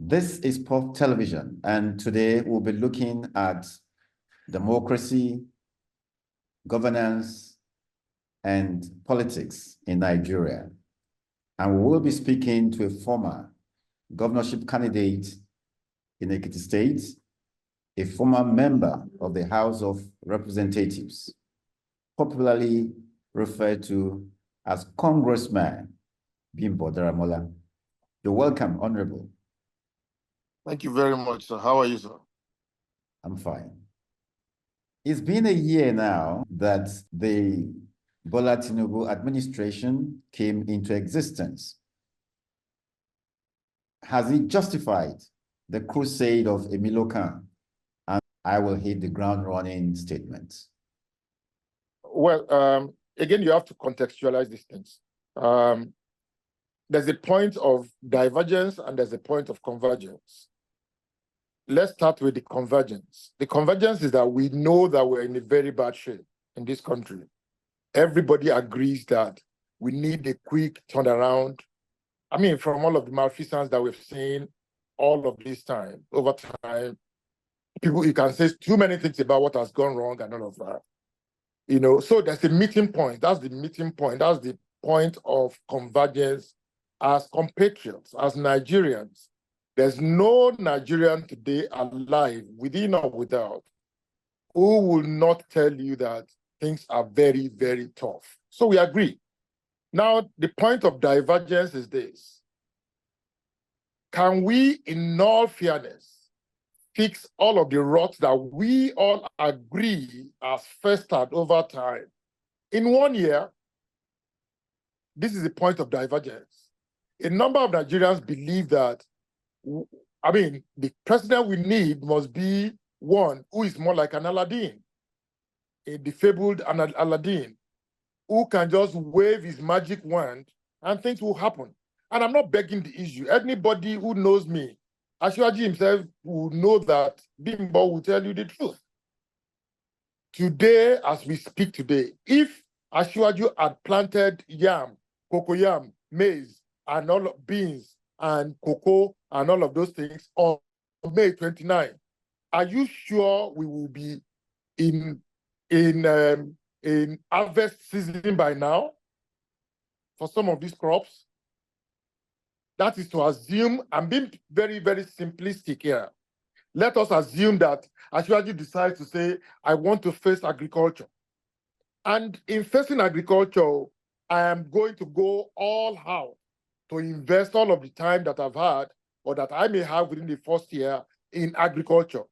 This is Pop Television, and today we'll be looking at democracy, governance, and politics in Nigeria. And we will be speaking to a former governorship candidate in Ekiti State, a former member of the House of Representatives, popularly referred to as Congressman Bimbo Daramola. You're welcome, Honorable. Thank you very much, sir. How are you, sir? I'm fine. It's been a year now that the Bola Tinubu administration came into existence. Has it justified the crusade of Emilio Khan and "I will hit the ground running" statements? Well, again, you have to contextualize these things. There's a point of divergence and there's a point of convergence. Let's start with the convergence. The convergence is that we know that we're in a very bad shape in this country. Everybody agrees that we need a quick turnaround. I mean, from all of the malfeasance that we've seen all of this time, over time, people, you can say too many things about what has gone wrong and all of that. You know, so there's a meeting point. That's the meeting point. That's the point of convergence as compatriots, as Nigerians. There's no Nigerian today alive, within or without, who will not tell you that things are very, very tough. So we agree. Now, the point of divergence is this. Can we, in all fairness, fix all of the rot that we all agree has festered over time in 1 year? This is the point of divergence. A number of Nigerians believe that, I mean, the president we need must be one who is more like an Aladdin, a defabled Aladdin, who can just wave his magic wand and things will happen. And I'm not begging the issue. Anybody who knows me, Ashwaji himself will know that Bimbo will tell you the truth. Today, as we speak today, if Ashwaji had planted yam, cocoyam, maize, and all of beans and cocoa and all of those things on May 29, are you sure we will be in harvest season by now for some of these crops? That is to assume, I'm being very, very simplistic here. Let us assume that Ashwaji decides to say, I want to face agriculture. And in facing agriculture, I am going to go all out to invest all of the time that I've had or that I may have within the first year in agriculture.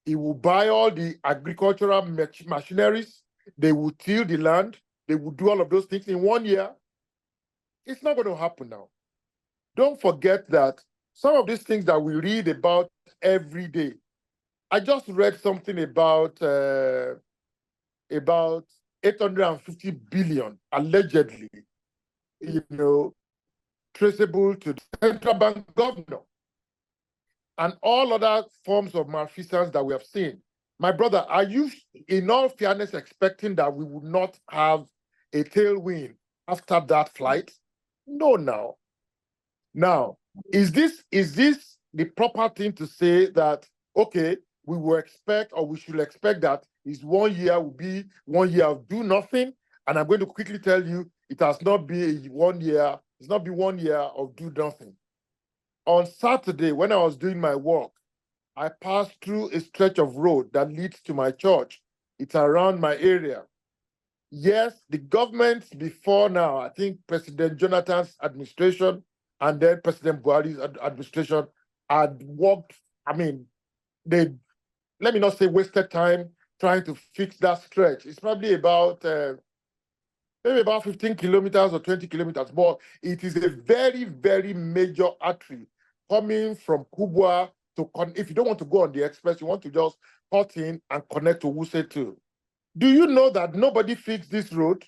He will buy all the agricultural machineries, they will till the land, they will do all of those things in 1 year. It's not going to happen now. Don't forget that some of these things that we read about every day. I just read something about 850 billion allegedly, traceable to the central bank governor and all other forms of malfeasance that we have seen. My brother, are you, in all fairness, expecting that we would not have a tailwind after that flight? No, now. Now, is this the proper thing to say that, okay, we will expect or we should expect that is 1 year will be 1 year of do nothing? And I'm going to quickly tell you, it has not been 1 year, it's not been 1 year of do nothing. On Saturday, when I was doing my work, I passed through a stretch of road that leads to my church. It's around my area. Yes, the government before now, I think President Jonathan's administration and then President Buhari's administration had worked, I mean, they, let me not say wasted time trying to fix that stretch. It's probably about, maybe about 15 kilometers or 20 kilometers, but it is a very, very major artery coming from Kubwa to, if you don't want to go on the express, you want to just cut in and connect to Wuse too. Do you know that nobody fixed this road?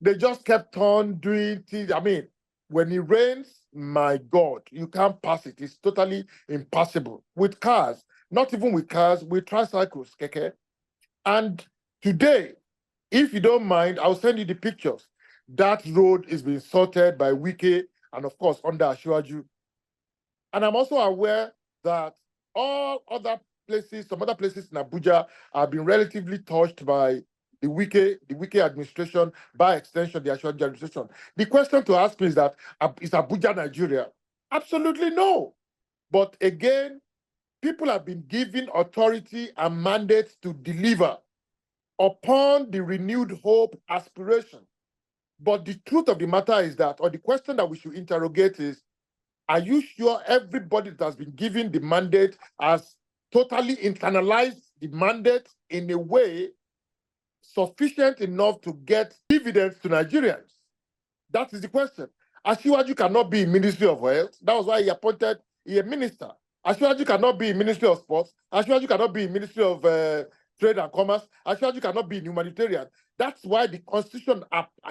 They just kept on doing things. I mean, when it rains, my God, you can't pass it. It's totally impossible. With cars, not even with cars, with tricycles, okay? And today, if you don't mind, I'll send you the pictures. That road is being sorted by Wike and, of course, under Ashwaju. And I'm also aware that all other places, some other places in Abuja have been relatively touched by the Wike administration, by extension, the Ashwaji administration. The question to ask me is that, is Abuja Nigeria? Absolutely no. But again, people have been given authority and mandates to deliver upon the renewed hope, aspiration. But the truth of the matter is that, or the question that we should interrogate is, are you sure everybody that has been given the mandate has totally internalized the mandate in a way sufficient enough to get dividends to Nigerians? That is the question. Asiwaju cannot be in Ministry of Health. That was why he appointed a minister. Asiwaju cannot be in Ministry of Sports. Asiwaju cannot be in Ministry of Trade and Commerce. Asiwaju cannot be in Humanitarian. That's why the Constitution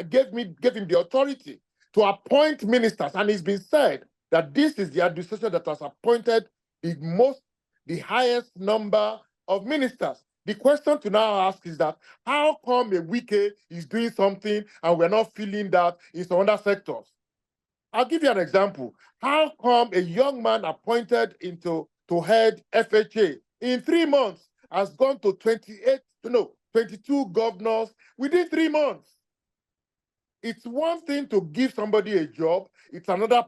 gave him the authority to appoint ministers. And it's been said that this is the administration that has appointed the highest number of ministers. The question to now ask is that, how come a Wike is doing something and we're not feeling that in some other sectors? I'll give you an example. How come a young man appointed to head FHA in 3 months has gone to 22 governors within 3 months? It's one thing to give somebody a job. It's another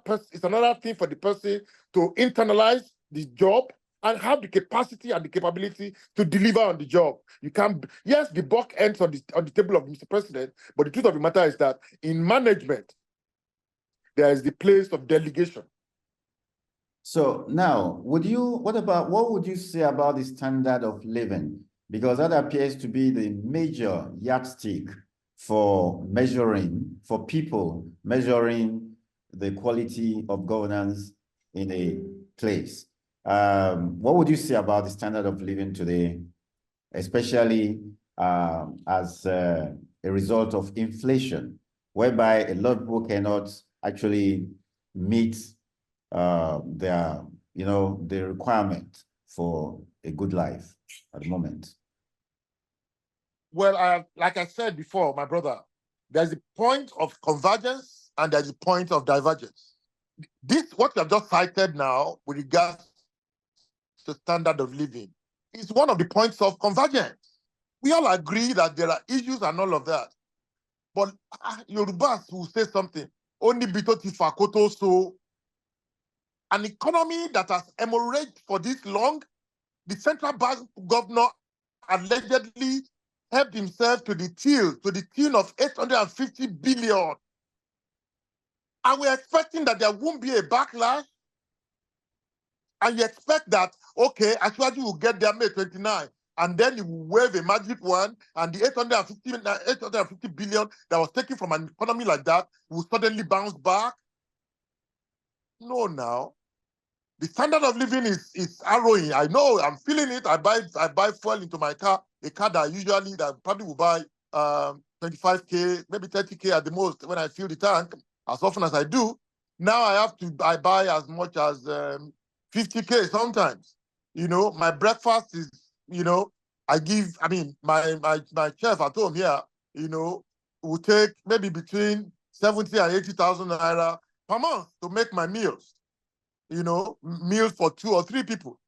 thing for the person to internalize the job and have the capacity and the capability to deliver on the job. You can't. Yes, the buck ends on the table of Mr. President, but the truth of the matter is that in management, there is the place of delegation. So now, what would you say about the standard of living? Because that appears to be the major yardstick for people measuring the quality of governance in a place. What would you say about the standard of living today, especially as a result of inflation, whereby a lot of people cannot actually meet the requirement for a good life at the moment? Well, like I said before, my brother, there's a point of convergence and there's a point of divergence. What you have just cited now with regards to standard of living is one of the points of convergence. We all agree that there are issues and all of that. But Yorubas will say something, only bitoti fakoto, so an economy that has hemorrhaged for this long, the central bank governor allegedly helped himself to the tune of 850 billion. And we're expecting that there won't be a backlash. And you expect that, okay, Ashwaji will get there May 29, and then he will wave a magic wand, and the 850 billion that was taken from an economy like that will suddenly bounce back. No, now. The standard of living is harrowing. I know, I'm feeling it. I buy fuel into my car, a car that probably will buy 25K, maybe 30K at the most when I fill the tank, as often as I do. Now I buy as much as 50K sometimes. My breakfast is, my chef at home here, will take maybe between 70 and 80,000 naira per month to make my meals. Meals for 2 or 3 people.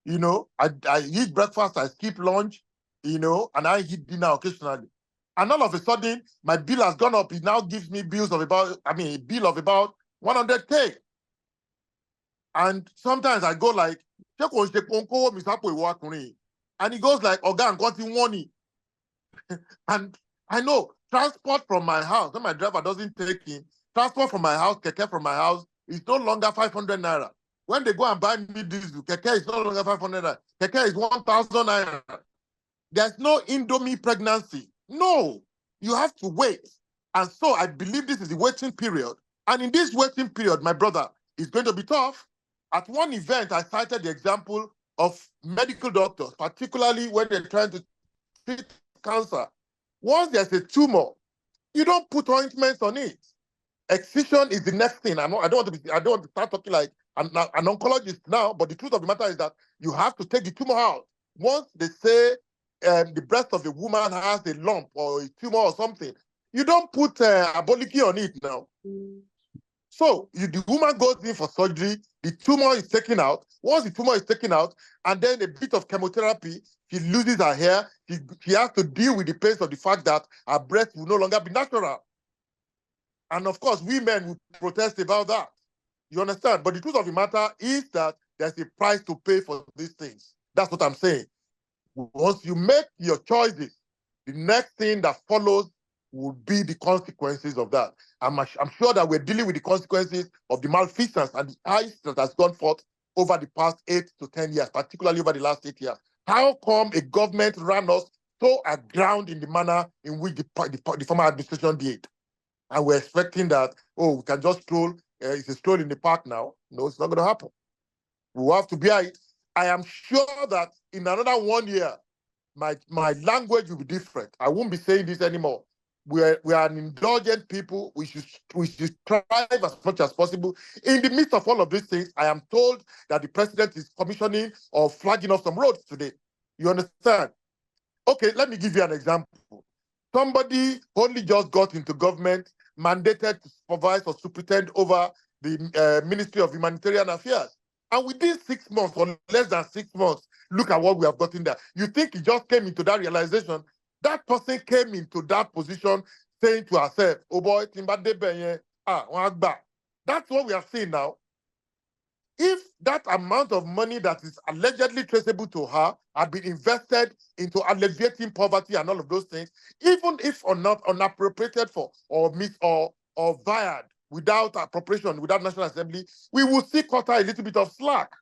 I eat breakfast, I skip lunch, and I eat dinner occasionally. And all of a sudden, my bill has gone up. It now gives me a bill of about 100K. And sometimes I go like, and he goes like, Oga, got money. And I know transport from my house, when my driver doesn't take in, transport from my house, keke from my house, is no longer 500 naira. When they go and buy me diesel, keke is no longer 500 naira. Keke is 1,000 naira. There's no Indomie pregnancy. No, you have to wait. And so I believe this is the waiting period. And in this waiting period, my brother, it's going to be tough. At one event, I cited the example of medical doctors, particularly when they're trying to treat cancer. Once there's a tumor, you don't put ointments on it. Excision is the next thing. I don't want to start talking like an oncologist now, but the truth of the matter is that you have to take the tumor out. Once they say the breast of a woman has a lump or a tumor or something, you don't put aboliki on it now. So the woman goes in for surgery, The tumor is taken out. Once the tumor is taken out, and then a bit of chemotherapy, she loses her hair. She has to deal with the pain of the fact that her breast will no longer be natural. And of course, we men will protest about that. You understand? But the truth of the matter is that there's a price to pay for these things. That's what I'm saying. Once you make your choices, the next thing that follows would be the consequences of that. I'm sure that we're dealing with the consequences of the malfeasance and the ice that has gone forth over the past 8 to 10 years, particularly over the last 8 years. How come a government ran us so aground in the manner in which the former administration did? And we're expecting that, oh, we can just stroll, it's a stroll in the park now. No, it's not going to happen. We will have to bear it. I am sure that in another 1 year, my language will be different. I won't be saying this anymore. We are an indulgent people. We should strive as much as possible. In the midst of all of these things, I am told that the president is commissioning or flagging off some roads today. You understand? Okay, let me give you an example. Somebody only just got into government, mandated to supervise or superintend over the Ministry of Humanitarian Affairs. And within 6 months, or less than 6 months, look at what we have gotten there. You think he just came into that realization? That person came into that position saying to herself, oh boy, that's what we are seeing now. If that amount of money that is allegedly traceable to her had been invested into alleviating poverty and all of those things, even if or not unappropriated for or vied without appropriation, without National Assembly, we will see cut a little bit of slack.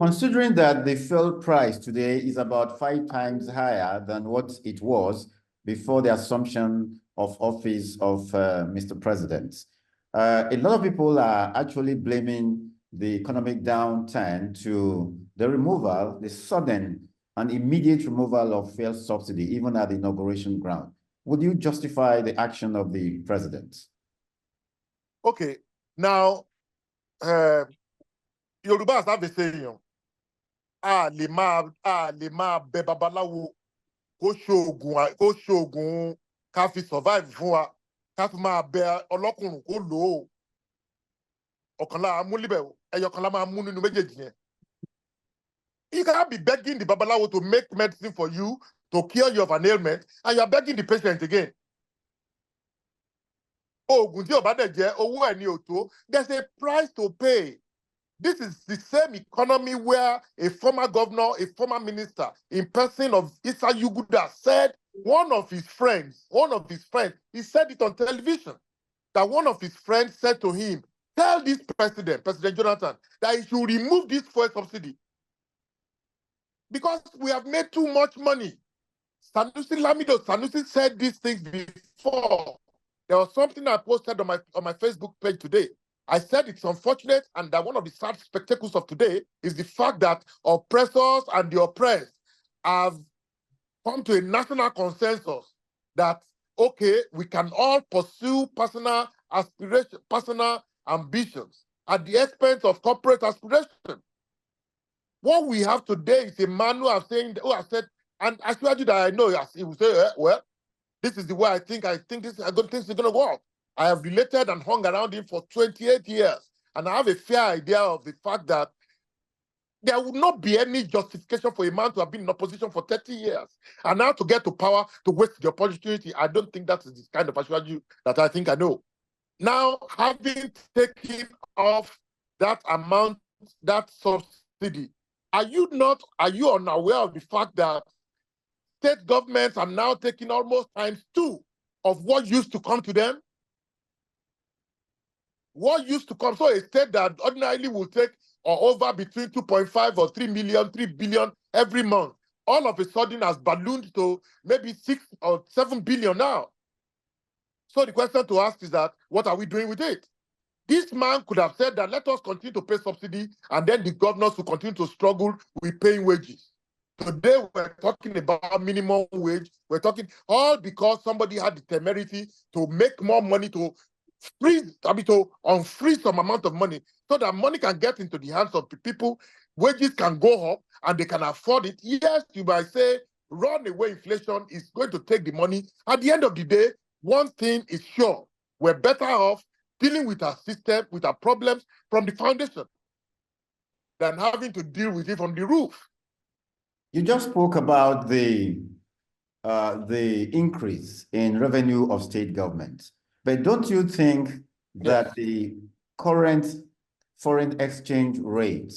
Considering that the fuel price today is about 5 times higher than what it was before the assumption of office of Mr. President, a lot of people are actually blaming the economic downturn to the sudden and immediate removal of fuel subsidy, even at the inauguration ground. Would you justify the action of the president? Okay, now, Yorùbá have a saying, lè máa bẹ babaláwo kó ṣoògùn ká fi survive fún wa, ká fi máa bẹ ọlọ́kùnrùn kó lò ó. Ọ̀kan lára mú líbẹ̀ o, ẹyọkan la máa mú nínú méjèèjì yẹn. You can't be begging the babalawo to make medicine for you to cure you of an ailment, and you are begging the patient again. Oògùn tí ò bá dẹ̀ jẹ́ owó ẹ̀ ní òtó. There's a price to pay. This is the same economy where a former governor, a former minister, in person of Issa Yuguda, said one of his friends, he said it on television, that one of his friends said to him, tell this President Jonathan, that he should remove this fuel subsidy because we have made too much money. Sanusi said these things before. There was something I posted on my Facebook page today. I said it's unfortunate, and that one of the sad spectacles of today is the fact that oppressors and the oppressed have come to a national consensus that, okay, we can all pursue personal aspirations, personal ambitions at the expense of corporate aspiration. What we have today is a man who has said, and actually that I know, he will say, well, this is the way I think this is going to work. I have related and hung around him for 28 years, and I have a fair idea of the fact that there would not be any justification for a man to have been in opposition for 30 years and now to get to power to waste the opportunity. I don't think that is the kind of Ashwaju that I think I know. Now, having taken off that amount, that subsidy, are you unaware of the fact that state governments are now taking almost ×2 of what used to come to them? What used to come, so a state that ordinarily will take over between 2.5 or 3 billion every month, all of a sudden has ballooned to maybe 6 or 7 billion now. So the question to ask is that, what are we doing with it? This man could have said that let us continue to pay subsidy, and then the governors will continue to struggle with paying wages. Today, we're talking about minimum wage. We're talking all because somebody had the temerity to make more money, to unfreeze some amount of money so that money can get into the hands of the people, wages can go up, and they can afford it. Yes, you might say runaway inflation is going to take the money. At the end of the day, one thing is sure, we're better off dealing with our system, with our problems from the foundation than having to deal with it from the roof. You just spoke about the increase in revenue of state government, but don't you think that the current foreign exchange rate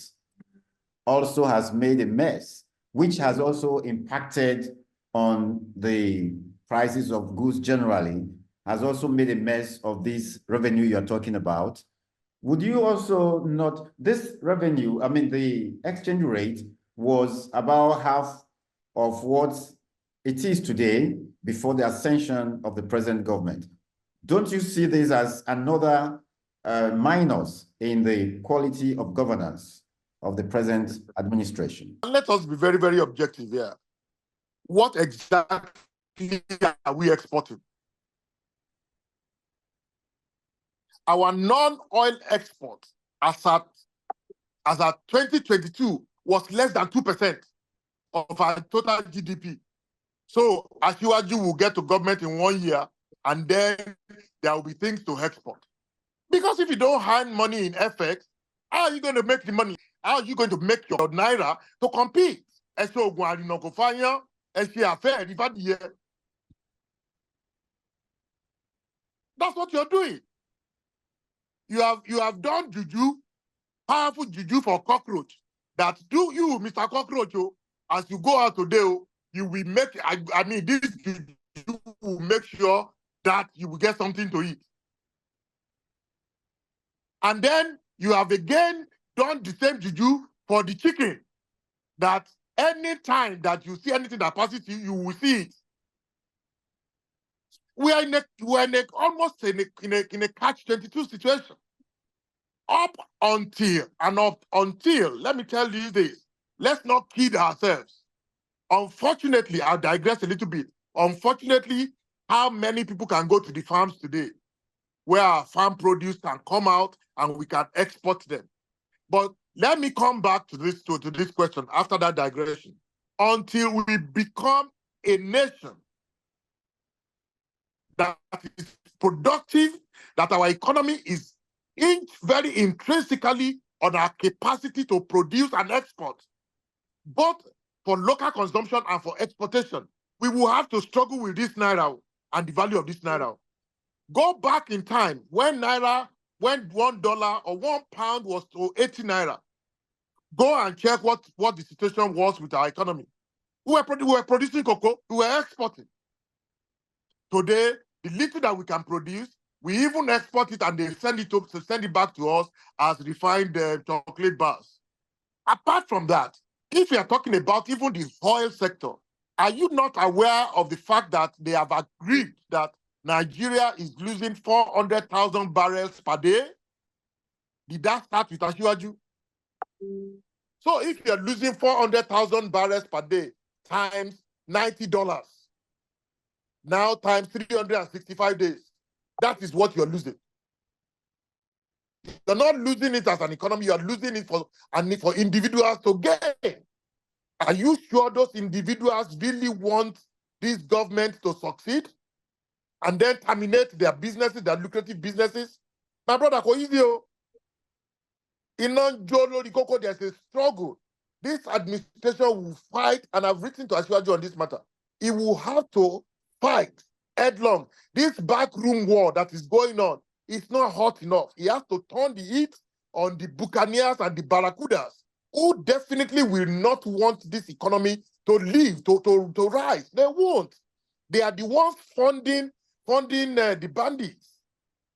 also has made a mess, which has also impacted on the prices of goods generally, has also made a mess of this revenue you're talking about? Would you also not, this revenue, I mean, the exchange rate was about half of what it is today before the ascension of the present government. Don't you see this as another minus in the quality of governance of the present administration? Let us be very, very objective here. What exactly are we exporting? Our non-oil export as at 2022 was less than 2% of our total GDP. So Asiwaju will get to government in 1 year, and then there will be things to export. Because if you don't hand money in FX, how are you going to make the money? How are you going to make your naira to compete? That's what you're doing. You have done juju, powerful juju for cockroach. That do you, Mr. Cockroach, as you go out today, you will make, I mean, this juju will make sure that you will get something to eat. And then you have again done the same juju for the chicken, that any time that you see anything that passes you, you will see it. We're almost in a catch-22 situation. Up until, let me tell you this, let's not kid ourselves. Unfortunately, I'll digress a little bit. Unfortunately, how many people can go to the farms today where our farm produce can come out and we can export them? But let me come back to this question after that digression. Until we become a nation that is productive, that our economy is very intrinsically on our capacity to produce and export, both for local consumption and for exportation, we will have to struggle with this naira and the value of this naira. Go back in time when $1 or £1 was to 80 naira. Go and check what the situation was with our economy. We were producing cocoa, we were exporting. Today, the little that we can produce, we even export it and they send it back to us as refined chocolate bars. Apart from that, if you are talking about even the oil sector, are you not aware of the fact that they have agreed that Nigeria is losing 400,000 barrels per day? Did that start with Asiwaju? So if you're losing 400,000 barrels per day times $90, now times 365 days, that is what you're losing. You're not losing it as an economy, you're losing it for individuals to gain. Are you sure those individuals really want this government to succeed and then terminate their businesses, their lucrative businesses? My brother, there's a struggle. This administration will fight, and I've written to Asiwaju on this matter. It will have to fight headlong. This backroom war that is going on is not hot enough. He has to turn the heat on the buccaneers and the barracudas, who definitely will not want this economy to live, to rise. They won't. They are the ones funding the bandits.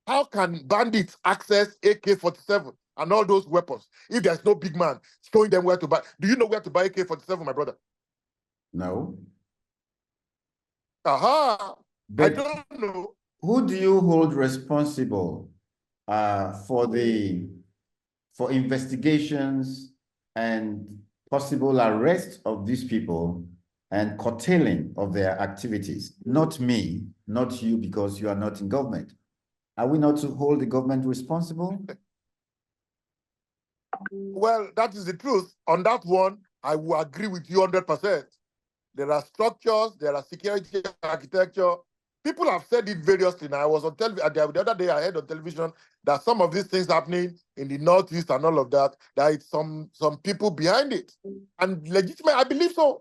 How can bandits access AK-47 and all those weapons if there's no big man showing them where to buy? Do you know where to buy AK-47, my brother? No. Aha! But I don't know. Who do you hold responsible for investigations and possible arrest of these people and curtailing of their activities? Not me, not you, because you are not in government. Are we not to hold the government responsible? Well, that is the truth. On that one, I will agree with you 100%. There are structures, there are security architecture. People have said it variously. Now, I was on television the other day. I heard on television that some of these things happening in the Northeast and all of that, that it's some people behind it, and legitimate. I believe so.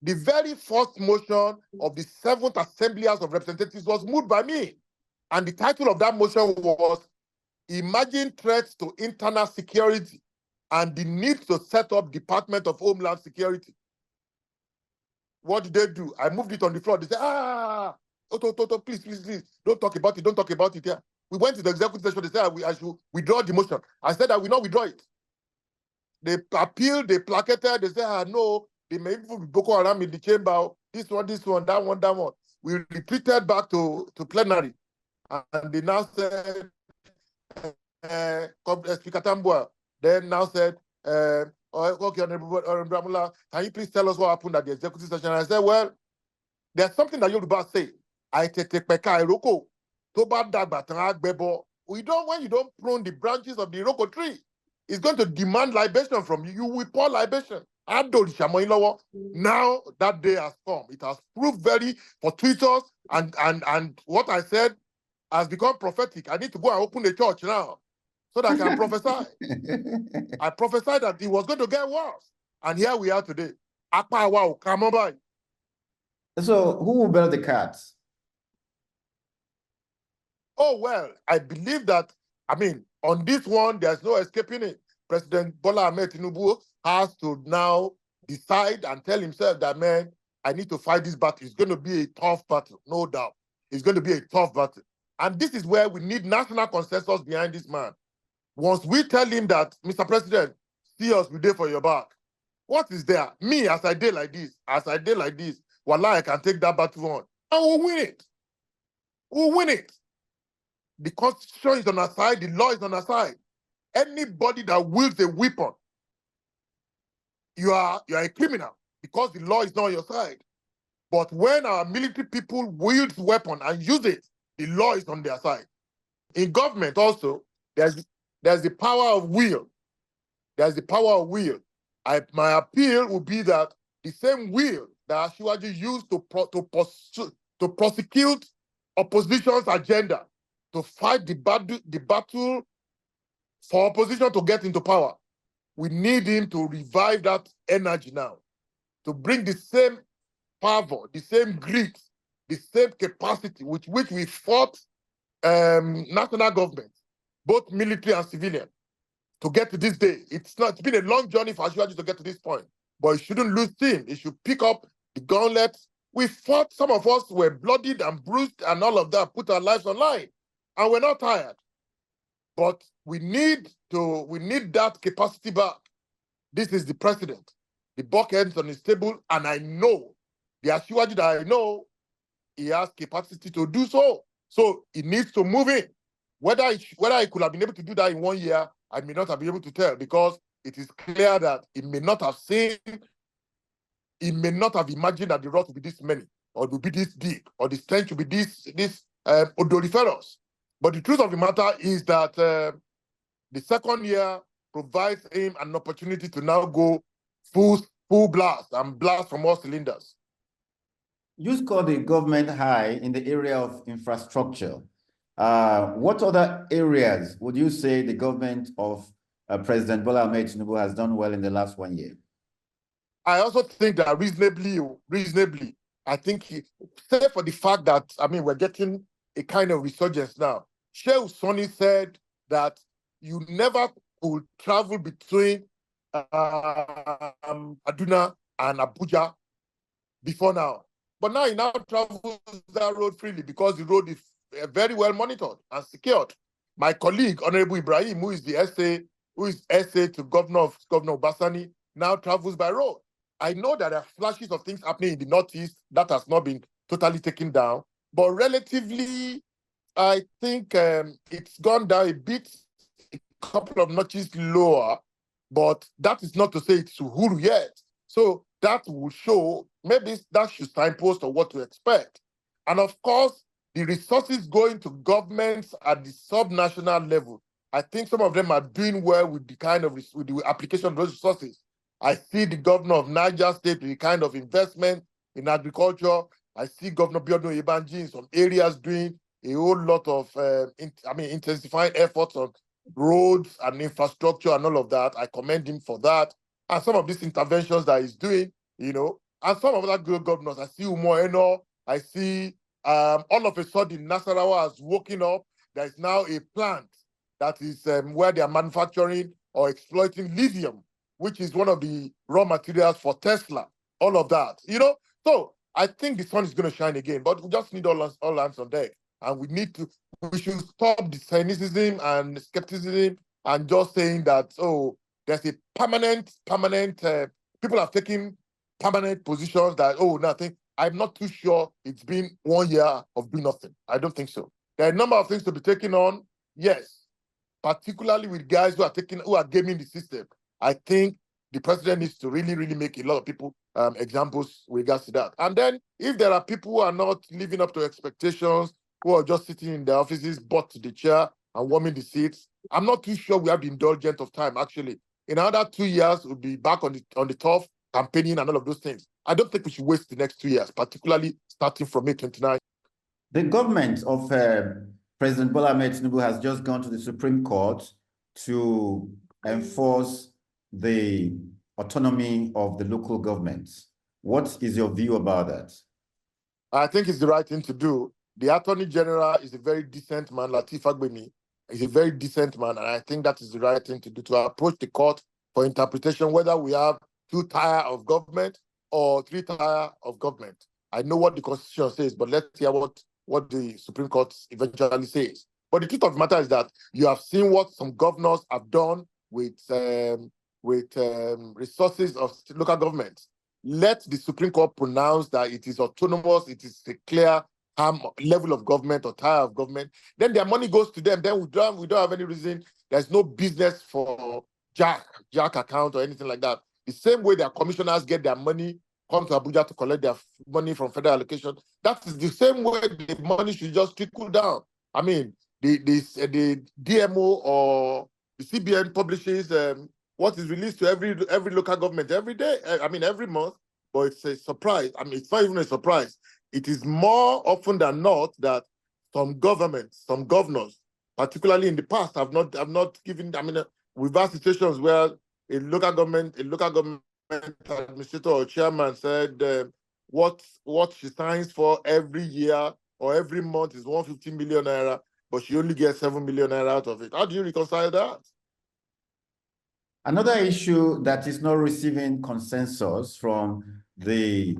The very first motion of the 7th Assembly House of Representatives was moved by me, and the title of that motion was "Emerging Threats to Internal Security and the Need to Set Up Department of Homeland Security." What did they do? I moved it on the floor. They said, please, don't talk about it. Don't talk about it here. We went to the executive session. They said I should withdraw the motion. I said I will not withdraw it. They appealed, they placated, they said, no, they may even be Boko Haram in the chamber. This one, that one. We repeated back to plenary. And they now said, Speaker Tambua, then now said, okay, Honorable Daramola, can you please tell us what happened at the executive session? And I said, well, there's something that Yoruba say. We don't, when you don't prune the branches of the Iroko tree, it's going to demand libation from you. You will pour libation. Now that day has come. It has proved very fortuitous, and what I said has become prophetic. I need to go and open a church now so that I can prophesy. I prophesied that it was going to get worse. And here we are today. So who will bail the cats? Oh, well, I believe that, on this one, there's no escaping it. President Bola Ahmed Tinubu has to now decide and tell himself that, man, I need to fight this battle. It's going to be a tough battle, no doubt. It's going to be a tough battle. And this is where we need national consensus behind this man. Once we tell him that, Mr. President, see us, we day for your back. What is there? Me, as I did like this, wallah, I can take that battle on. And we'll win it. We'll win it. The Constitution is on our side. The law is on our side. Anybody that wields a weapon, you are a criminal because the law is not on your side. But when our military people wield weapon and use it, the law is on their side. In government also, there's the power of will. There's the power of will. My appeal would be that the same will that Asiwaju used to prosecute opposition's agenda, to fight the battle for opposition to get into power, we need him to revive that energy now, to bring the same fervor, the same grit, the same capacity with which we fought national government, both military and civilian, to get to this day. It's been a long journey for Asiwaju to get to this point, but he shouldn't lose steam. He should pick up the gauntlet. We fought, some of us were bloodied and bruised and all of that, put our lives on line, and we're not tired. But we need that capacity back. This is the president. The buck ends on his table, and I know, the Asiwaju that I know, he has capacity to do so. So he needs to move in. Whether he could have been able to do that in 1 year, I may not have been able to tell, because it is clear that he may not have imagined that the wrath would be this many, or it would be this deep, or the strength would be this odoriferous. But the truth of the matter is that the second year provides him an opportunity to now go full blast and blast from all cylinders. You scored the government high in the area of infrastructure. What other areas would you say the government of President Bola Ahmed Tinubu has done well in the last 1 year? I also think that reasonably, I think, except for the fact that, we're getting a kind of resurgence now. Sheikh Sonny said that you never could travel between Aduna and Abuja before now. But now he now travels that road freely because the road is very well monitored and secured. My colleague, Honorable Ibrahim, who is SA to Governor Basani, now travels by road. I know that there are flashes of things happening in the Northeast that has not been totally taken down, but relatively, I think it's gone down a bit, a couple of notches lower, but that is not to say it's Uhuru yet. So that will show, maybe that should signpost on what to expect. And of course, the resources going to governments at the sub-national level, I think some of them are doing well with the application of those resources. I see the governor of Niger State with the kind of investment in agriculture. I see Governor Biodun Ibanji in some areas doing a whole lot of, intensifying efforts on roads and infrastructure and all of that. I commend him for that. And some of these interventions that he's doing, and some of other good governors. I see Umo Eno. I see all of a sudden Nasarawa has woken up. There is now a plant that is where they are manufacturing or exploiting lithium, which is one of the raw materials for Tesla. All of that, So I think the sun is going to shine again, but we just need all hands on deck, and we should stop the cynicism and skepticism and just saying that there's a permanent. People have taken permanent positions that nothing. I'm not too sure it's been 1 year of doing nothing. I don't think so. There are a number of things to be taken on, yes, particularly with guys who are gaming the system. I think the president needs to really, really make a lot of people examples with regards to that. And then if there are people who are not living up to expectations, who are just sitting in their offices, butt to the chair and warming the seats, I'm not too sure we have the indulgence of time, actually. In another 2 years, we'll be back on the turf, campaigning and all of those things. I don't think we should waste the next 2 years, particularly starting from May 29. The government of President Bola Ahmed Tinubu has just gone to the Supreme Court to enforce the autonomy of the local governments. What is your view about that? I think it's the right thing to do. The Attorney General is a very decent man. Lateef Fagbemi is a very decent man, and I think that is the right thing to do, to approach the court for interpretation, whether we have 2 tiers of government or 3 tiers of government. I know what the Constitution says, but let's hear what the Supreme Court eventually says. But the truth of the matter is that you have seen what some governors have done with resources of local governments. Let the Supreme Court pronounce that it is autonomous, it is a clear level of government or tier of government. Then their money goes to them. Then we don't have any reason. There's no business for Jack account or anything like that. The same way their commissioners get their money, come to Abuja to collect their money from federal allocation. That is the same way the money should just trickle down. I mean, the DMO or the CBN publishes what is released to every local government every day. Every month. But it's a surprise. It's not even a surprise. It is more often than not that some governors, particularly in the past, have not given. We've had situations where a local government administrator or chairman said what she signs for every year or every month is 150 million naira, but she only gets 7 million naira out of it. How do you reconcile that? Another issue that is not receiving consensus from the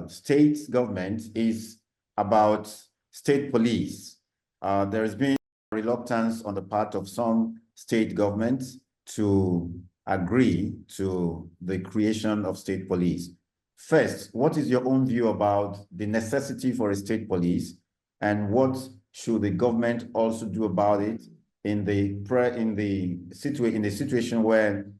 state government is about state police. There has been reluctance on the part of some state governments to agree to the creation of state police. First, what is your own view about the necessity for a state police, and what should the government also do about it in the situation where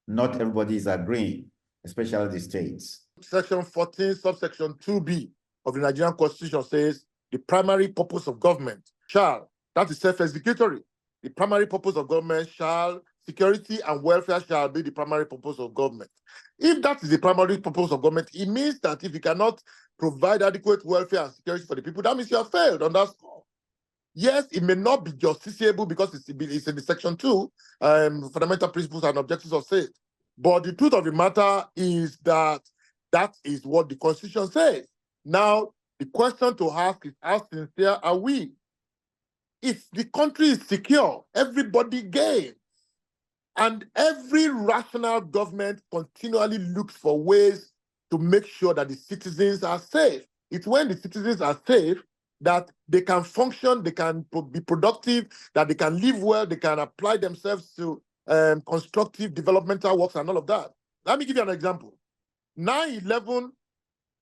not everybody is agreeing, especially the states? Section 14, subsection 2B of the Nigerian Constitution says the primary purpose of government shall, that is self-executory, the primary purpose of government shall, security and welfare shall be the primary purpose of government. If that is the primary purpose of government, it means that if you cannot provide adequate welfare and security for the people, that means you have failed on that score. Yes, it may not be justiciable because it's in the section 2, fundamental principles and objectives of state. But the truth of the matter is that is what the Constitution says. Now, the question to ask is, how sincere are we? If the country is secure, everybody gains. And every rational government continually looks for ways to make sure that the citizens are safe. It's when the citizens are safe that they can function, they can be productive, that they can live well, they can apply themselves to constructive developmental works and all of that. Let me give you an example. 9/11,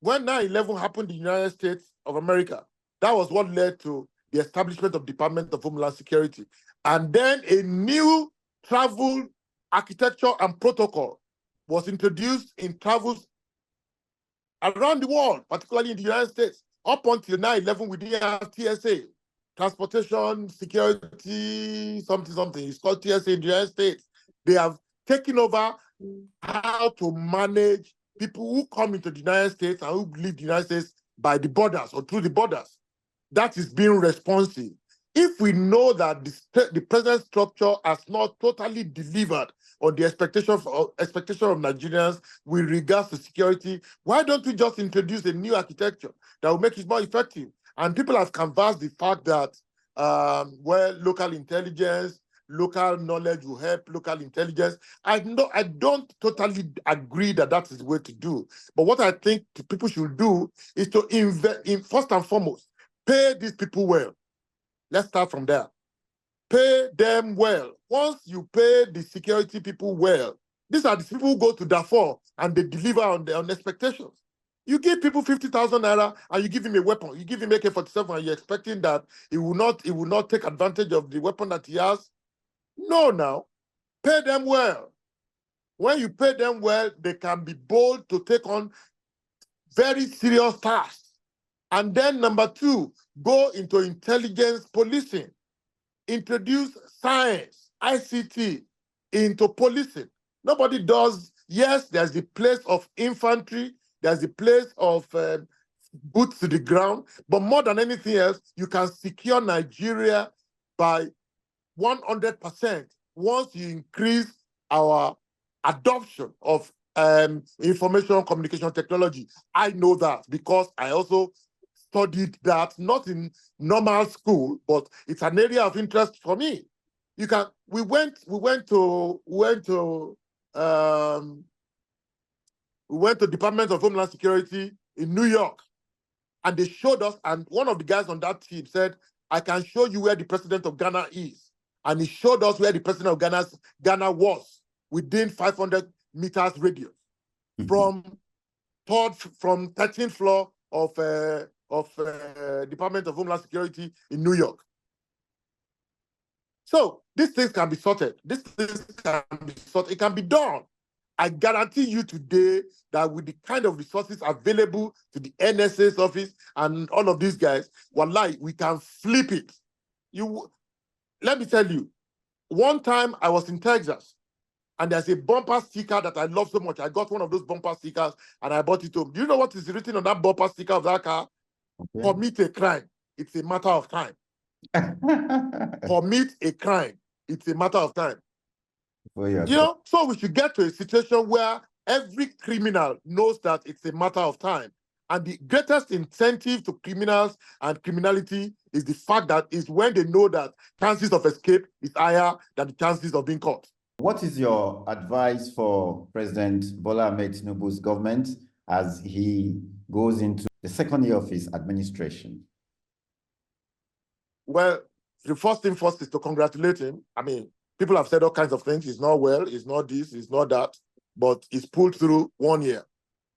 when 9/11 happened in the United States of America, that was what led to the establishment of Department of Homeland Security. And then a new travel architecture and protocol was introduced in travels around the world, particularly in the United States. Up until 9/11, we didn't have TSA, transportation, security, something. It's called TSA in the United States. They have taken over how to manage people who come into the United States and who leave the United States by the borders or through the borders. That is being responsive. If we know that the present structure has not totally delivered on the expectation of Nigerians with regards to security, why don't we just introduce a new architecture that will make it more effective? And people have canvassed the fact that local intelligence, local knowledge will help local intelligence. I don't totally agree that that is the way to do. But what I think people should do is to invest in, first and foremost, pay these people well. Let's start from there. Pay them well. Once you pay the security people well, these are the people who go to Darfur and they deliver on their expectations. You give people 50,000 naira and you give him a weapon. You give him AK-47 and you're expecting that he will not take advantage of the weapon that he has. No, now, pay them well. When you pay them well, they can be bold to take on very serious tasks. And then number two, go into intelligence policing. Introduce science, ICT into policing. Nobody does. Yes, there's the place of infantry, there's the place of boots to the ground, but more than anything else, you can secure Nigeria by 100% once you increase our adoption of information communication technology. I know that because I also studied that, not in normal school, but it's an area of interest for me. We went to Department of Homeland Security in New York, and they showed us, and one of the guys on that team said, I can show you where the president of Ghana is. And he showed us where the president of Ghana was within 500 meters radius from 13th floor of Department of Homeland Security in New York. So these things can be sorted. It can be done. I guarantee you today that with the kind of resources available to the NSA's office and all of these guys, wallahi, we can flip it. Let me tell you, one time I was in Texas, and there's a bumper sticker that I love so much. I got one of those bumper stickers and I bought it home. Do you know what is written on that bumper sticker of that car? Okay. Commit a crime. It's a matter of time. Commit a crime. It's a matter of time. So we should get to a situation where every criminal knows that it's a matter of time. And the greatest incentive to criminals and criminality is the fact that is when they know that chances of escape is higher than the chances of being caught. What is your advice for President Bola Ahmed Tinubu's government as he goes into the second year of his administration? Well, the first thing first is to congratulate him. I mean, people have said all kinds of things. He's not well, he's not this, he's not that, but he's pulled through 1 year.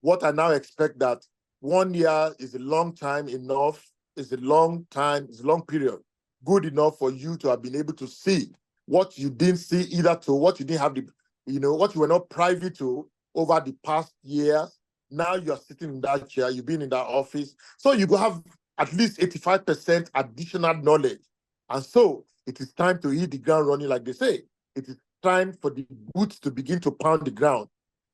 What I now expect that 1 year is a long time enough, is a long time, it's a long period, good enough for you to have been able to see what you didn't see either to what you didn't have what you were not privy to over the past years. Now you're sitting in that chair, you've been in that office. So you have at least 85% additional knowledge. And so it is time to hit the ground running, like they say. It is time for the boots to begin to pound the ground.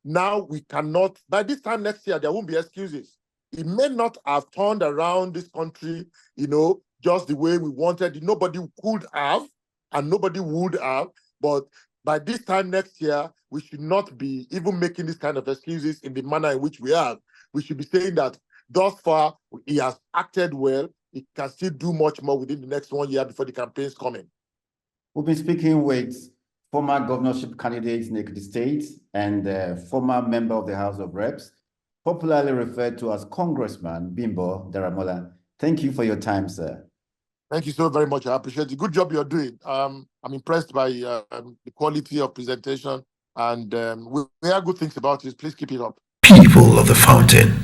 Now we cannot, by this time next year, there won't be excuses. It may not have turned around this country, just the way we wanted. Nobody could have, and nobody would have, but by this time next year, we should not be even making this kind of excuses in the manner in which we have. We should be saying that thus far, he has acted well. He can still do much more within the next 1 year before the campaign's coming. We've been speaking with former governorship candidates in Ekiti State and former member of the House of Reps, popularly referred to as Congressman Bimbo Daramola. Thank you for your time, sir. Thank you so very much. I appreciate the good job you're doing. I'm impressed by the quality of presentation, and we hear good things about it. Please keep it up. People of the Fountain.